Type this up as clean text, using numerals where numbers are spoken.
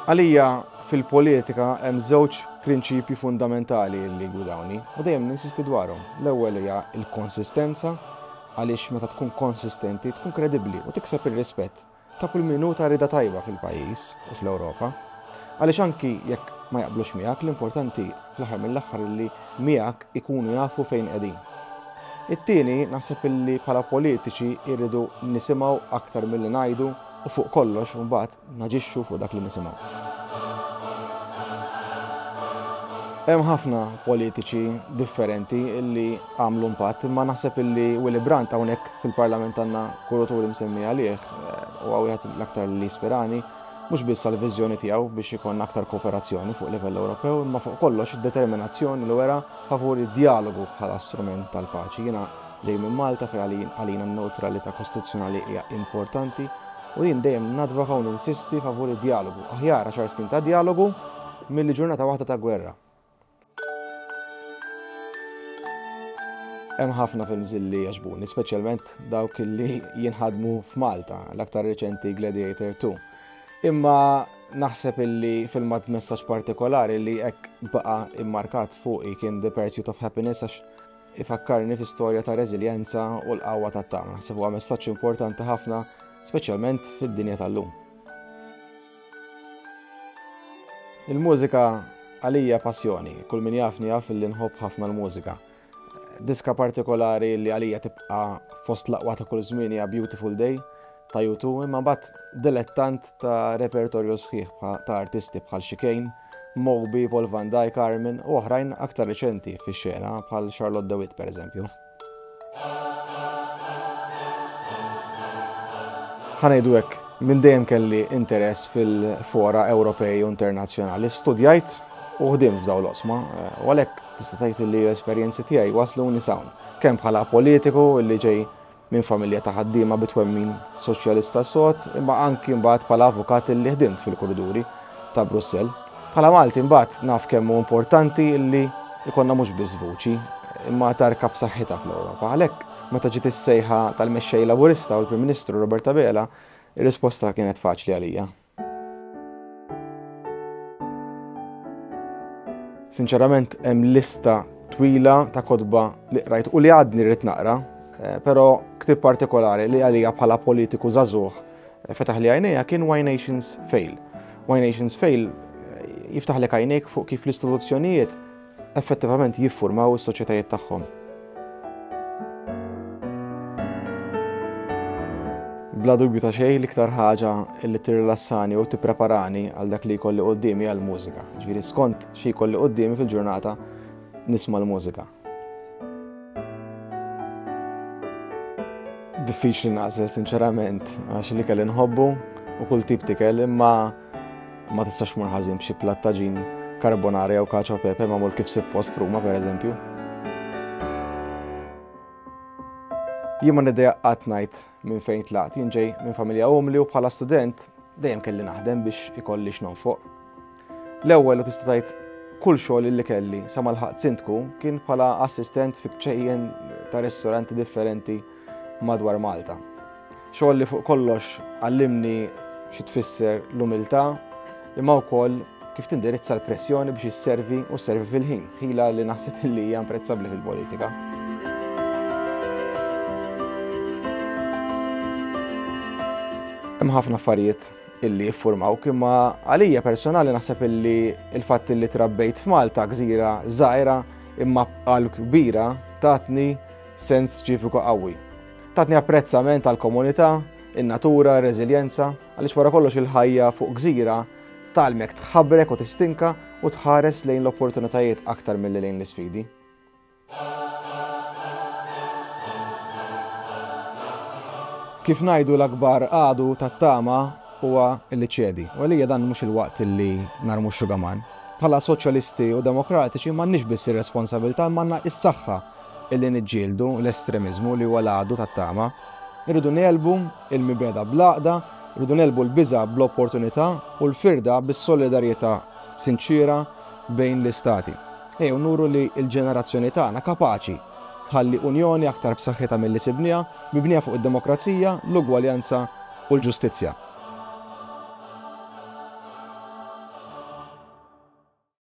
Għalija fil-politika hemm żewġ prinċipji fundamentali li jgudawni u dejjem ninsisti dwarhom. L-ewwel hija l-konsistenza għaliex meta tkun konsistenti tkun kredibbli u tikseb ir-rispett ta' kull minuta rida tajba fil-pajjiż u fl-Ewropa. Għaliex anki jekk ma jaqblux miegħek l-importanti fl-aħħar mill-aħħar li miegħek ikunu jafu fejn qegħdin. It-tieni naħseb illi bħala politiċi jridu nisimgħu aktar milli ngħidu u fuq kollox mbagħad naġixxu fuq dak li nisimgħu. Hemm ħafna politiċi differenti illi għamlu impatt, imma naħseb illi Willy Brandt hawnhekk fil-Parlament għandna kuratur msemmi għalih u wieħed l-aktar li ispirani mhux biss għall-viżjoni tiegħu biex ikun aktar kooperazzjoni fuq livell Ewropew, imma fuq kollox id-determinazzjoni li wera favur id-dialogu bħala strument tal-paċi. Jiena ġej minn Malta fejn għalina n-neutralità kostituzzjonali hija importanti u jien dejjem nadvoka u ninsisti favur id-dialogu. Aħjar 10 snin ta' dialogu milli ġurnata waħda ta' gwerra. Hemm ħafna films li jagħġbuni, speċjalment dawk li jinħadmu f'Malta, l-aktar reċenti Gladiator 2. Imma naħseb illi filmat messaġġ partikolari li hekk baqa' immarkat fuqi kien The Pursuit of Happiness għax ifakkarni fl-istorja ta' reżiljenza u l-qawwa tat-tama. Naħseb huwa messaġġ importanti ħafna, speċjalment fid-dinja tal-lum. Il-mużika għalija passjoni, kull min jafni jaf li nħobb ħafna l-mużika. Diska partikolari li għalija tibqa' fost l-aqwa ta' kull żmien hija Beautiful Day ta' U2, imma mbagħad dilettant ta' repertorju sħiħ ta' artisti bħal Chicane, Moby, Paul van Dyk, Carmen u oħrajn aktar reċenti fix-xena bħal Charlotte de Witt pereżempju. Ħanejdu hekk, minn dejjem kelli interess fil-fora Ewropej u internazzjonali, studjajt u ħdimt f'dawn l-oqsma, u għalhekk tista' tgħid li l-esperjenzi tiegħi wasluni sawn, kemm bħala politiku li ġej minn familja ta' ħaddiema bitwemmin soċjalista sod, imma anki mbagħad bħala avukat li ħdimt fil-kuriduri ta' Brussell. Bħala Malti mbagħad naf kemm hu importanti li jkollna mhux biss vuċi, imma tarka b'saħħitha fl-Ewropa. Għalhekk meta ġiet is-sejħa tal-mexxej Laburista u l-Prim Ministru Roberta Bela, ir-risposta kienet faċli għalija. Sinċerament hemm lista twila ta' kotba li qrajt u li għadni rrid naqra, però ktieb partikolari li għalija bħala politiku żagħżugħ fetaħ li għajnejha kien Why Nations Fail. Why Nations Fail jiftaħlek għajnejk fuq kif l-istituzzjonijiet effettivament jiffurmaw is-soċjetajiet tagħhom. Bla dubju ta' xejn l-iktar ħaġa li tirrilassani u tippreparani għal dak li jkolli qudiemi għall mużika. Ġifieri skont xi jkolli qudiemi fil-ġurnata nisma' l-mużika. Diffiċli naqsel sinċerament għax li kelli nħobbu u kull tip tikel, imma ma tistax mur ħażin b'xi plattaġin karbonara jew cacio e pepe magħmul kif suppost f'Ruma pereżempju. Jien ma niddejaqqat ngħid minn fejn tlaqt, jien ġej minn familja umli u bħala student dejjem kelli naħdem biex ikolli x'nonfoq. L-ewwel u tista' tgħid kull xogħol li kelli sa mal-ħaqt sindku kien bħala assistent fi ċejjen ta' ristoranti differenti madwar Malta. Xogħol li fuq kollox għallimni xi tfisser l-umiltà imma wkoll kif tindirizza l-pressjoni biex isservi u sservi fil-ħin, ħila li naħseb li hija imprezzabbli fil-politika. Hemm ħafna affarijiet illi jiffurmawk, imma għalija personali naħseb illi il-fatt illi trabbejt f'Malta gżira żgħira imma qalb kbira tatni sens ċiviku qawwi. Tatni apprezzament għall-komunità, in-natura, r-reżiljenza, għaliex wara kollox il-ħajja fuq gżira tgħallmek tħabbrek u tistinka u tħares lejn l-opportunitajiet aktar milli lejn l-isfidi. Kif ngħidu l-akbar għadu tat-tama huwa li ċedi, u għalija dan mhux il-waqt li narmu x-xugaman. Bħala soċjalisti u demokratiċi m'għandniex biss ir-responsabilità m'għandna is-saħħa illi niġġieldu l-estremiżmu li huwa l-għadu tat-tama. Irridu nelbu il-mibeda bl-għaqda, irridu nelbu l-biża bl-opportunità u l-firda bis-solidarjetà sinċira bejn l-istati. Ejjew nuru li l-ġenerazzjoni tagħna kapaċi tħalli unjoni aktar b'saħħitha milli sibniha, mibnija fuq id-demokrazija, l-ugwaljanza u l-ġustizzja.